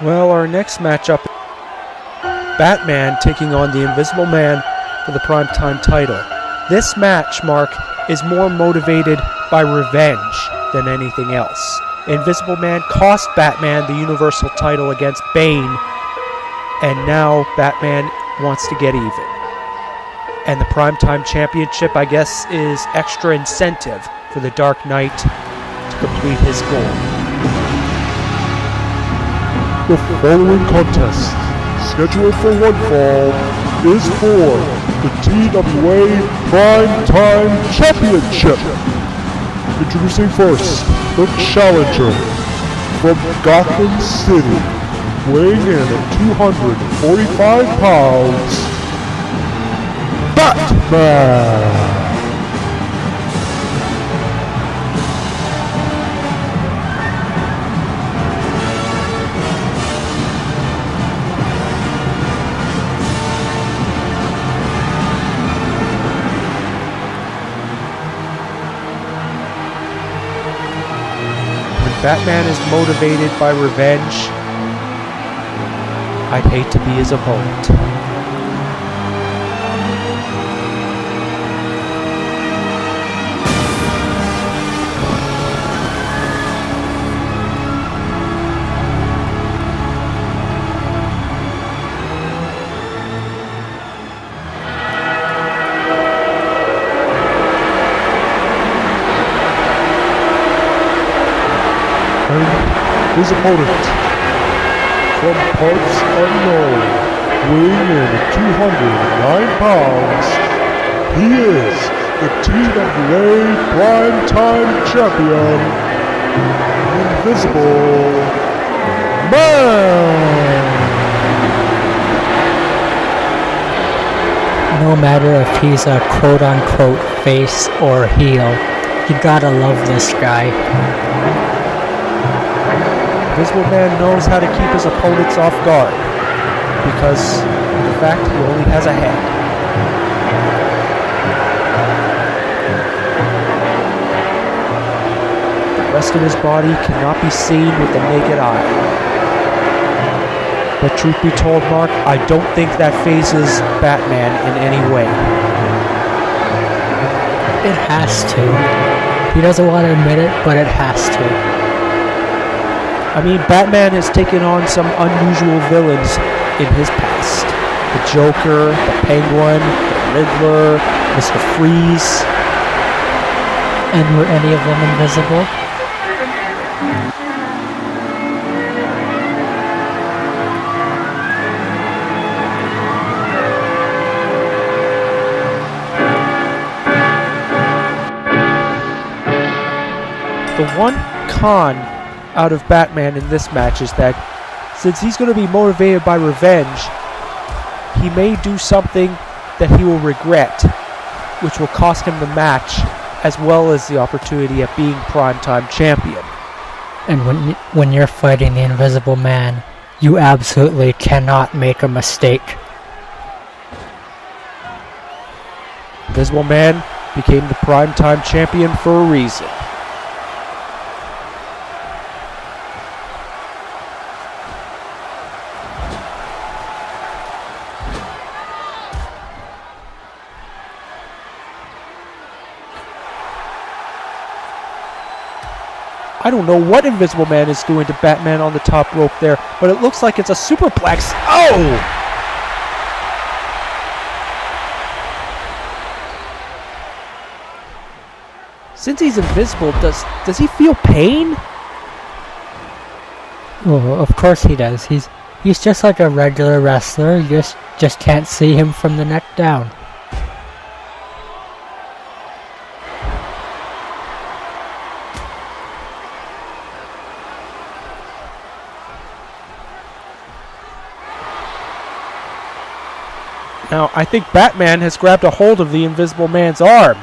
Well, our next matchup, Batman taking on the Invisible Man for the primetime title. This match, Mark, is more motivated by revenge than anything else. Invisible Man cost Batman the Universal title against Bane, and now Batman wants to get even. And the primetime championship, I guess, is extra incentive for the Dark Knight to complete his goal. The following contest, scheduled for one fall, is for the TWA Primetime Championship. Introducing first, the challenger from Gotham City, weighing in at 245 pounds, Batman! Batman is motivated by revenge. I'd hate to be his opponent. His opponent, from parts unknown, weighing in at 209 pounds, he is the TWA Primetime Champion, Invisible Man! No matter if he's a quote-unquote face or heel, you gotta love this guy. Invisible Man knows how to keep his opponents off guard because of the fact he only has a head. The rest of his body cannot be seen with the naked eye. But truth be told, Mark, I don't think that phases Batman in any way. It has to. He doesn't want to admit it, but it has to. I mean, Batman has taken on some unusual villains in his past. The Joker, the Penguin, the Riddler, Mr. Freeze. And were any of them invisible? The one con out of Batman in this match is that since he's going to be motivated by revenge, he may do something that he will regret, which will cost him the match as well as the opportunity at being primetime champion. And when you're fighting the Invisible Man, you absolutely cannot make a mistake. Invisible Man became the primetime champion for a reason. I don't know what Invisible Man is doing to Batman on the top rope there, but it looks like it's a superplex. Oh! Since he's invisible, does he feel pain? Well, of course he does. He's just like a regular wrestler. You just can't see him from the neck down. Now, I think Batman has grabbed a hold of the Invisible Man's arm.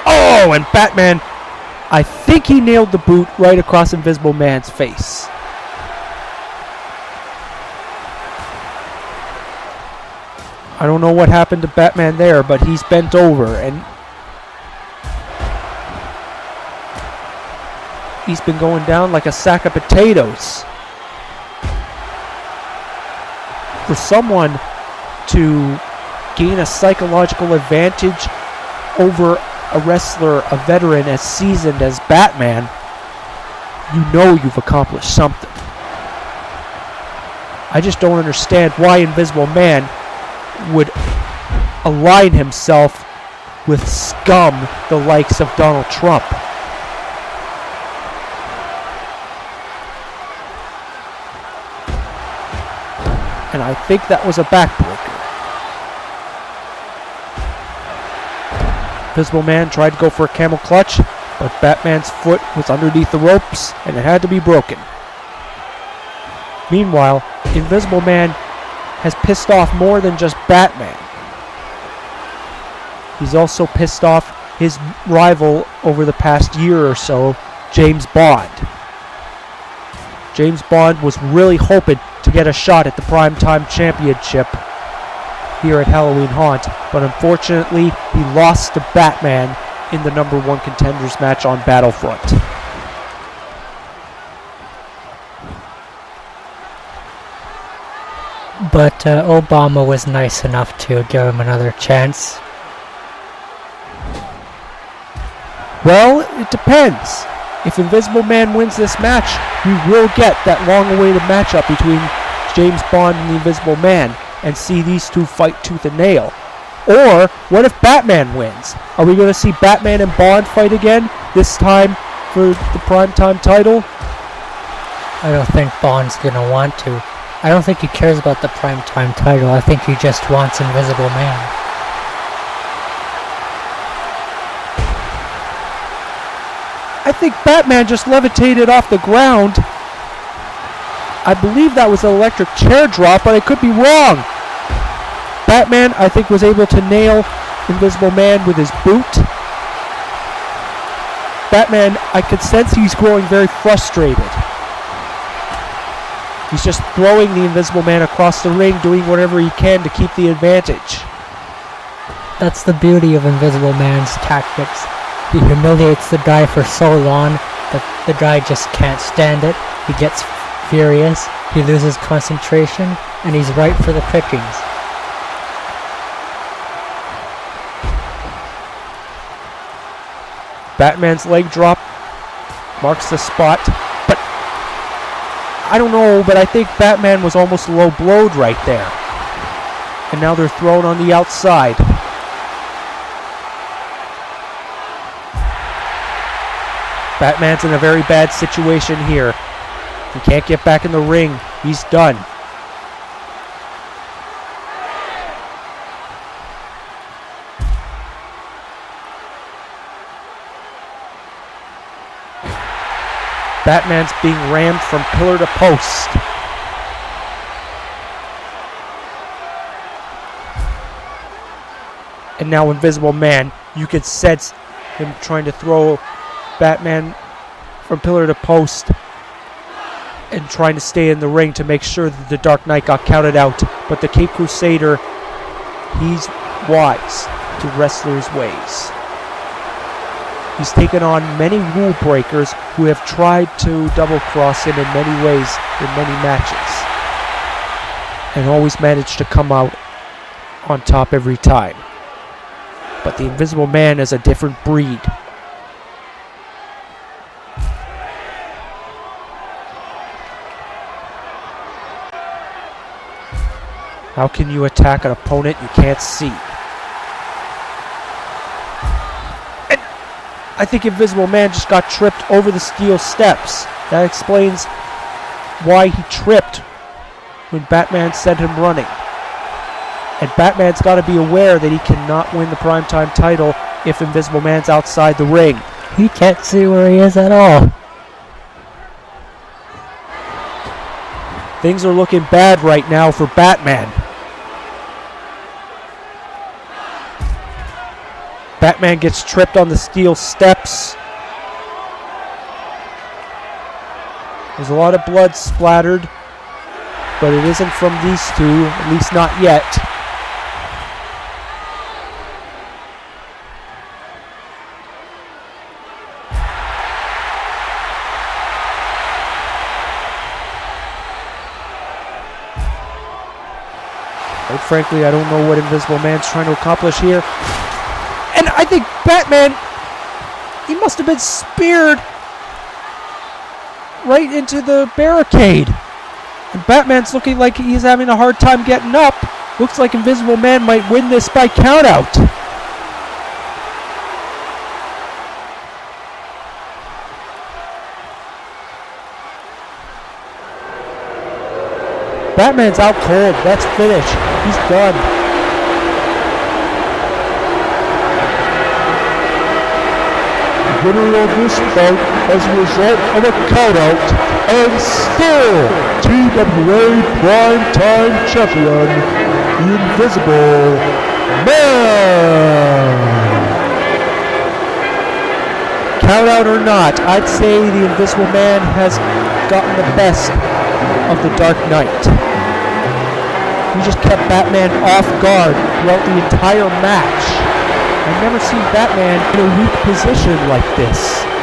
Oh, and Batman, I think he nailed the boot right across Invisible Man's face. I don't know what happened to Batman there, but he's bent over and he's been going down like a sack of potatoes. For someone to gain a psychological advantage over a wrestler, a veteran as seasoned as Batman, you know you've accomplished something. I just don't understand why Invisible Man would align himself with scum the likes of Donald Trump. And I think that was a backbreaker. Invisible Man tried to go for a camel clutch, but Batman's foot was underneath the ropes and it had to be broken. Meanwhile, Invisible Man has pissed off more than just Batman. He's also pissed off his rival over the past year or so, James Bond. James Bond was really hoping to get a shot at the Primetime Championship here at Halloween Haunt, but unfortunately he lost to Batman in the number 1 contenders match on Battlefront. But Obama was nice enough to give him another chance. Well, it depends. If Invisible Man wins this match, we will get that long-awaited matchup between James Bond and the Invisible Man and see these two fight tooth and nail. Or, what if Batman wins? Are we going to see Batman and Bond fight again, this time for the Primetime title? I don't think Bond's gonna want to. I don't think he cares about the Primetime title. I think he just wants Invisible Man. I think Batman just levitated off the ground. I believe that was an electric chair drop, but I could be wrong. Batman, I think, was able to nail Invisible Man with his boot. Batman, I could sense he's growing very frustrated. He's just throwing the Invisible Man across the ring, doing whatever he can to keep the advantage. That's the beauty of Invisible Man's tactics. He humiliates the guy for so long that the guy just can't stand it. He gets furious, he loses concentration, and he's right for the pickings. Batman's leg drop marks the spot, but I don't know, but I think Batman was almost low-blowed right there. And now they're thrown on the outside. Batman's in a very bad situation here. He can't get back in the ring. He's done. Batman's being rammed from pillar to post. And now Invisible Man, you can sense him trying to throw Batman from pillar to post and trying to stay in the ring to make sure that the Dark Knight got counted out. But the Cape Crusader, he's wise to wrestlers' ways. He's taken on many rule breakers who have tried to double-cross him in many ways in many matches, and always managed to come out on top every time. But the Invisible Man is a different breed. How can you attack an opponent you can't see? And I think Invisible Man just got tripped over the steel steps. That explains why he tripped when Batman sent him running. And Batman's got to be aware that he cannot win the Primetime title if Invisible Man's outside the ring. He can't see where he is at all. Things are looking bad right now for Batman. Batman gets tripped on the steel steps. There's a lot of blood splattered, but it isn't from these two, at least not yet. Quite frankly, I don't know what Invisible Man's trying to accomplish here. And I think Batman, he must have been speared right into the barricade. And Batman's looking like he's having a hard time getting up. Looks like Invisible Man might win this by countout. Batman's out cold. That's finished. He's done. Winner of this bout as a result of a countout and still TWA Primetime Champion, the Invisible Man. Countout or not, I'd say the Invisible Man has gotten the best of the Dark Knight. He just kept Batman off guard throughout the entire match. I've never seen Batman in a weak position like this.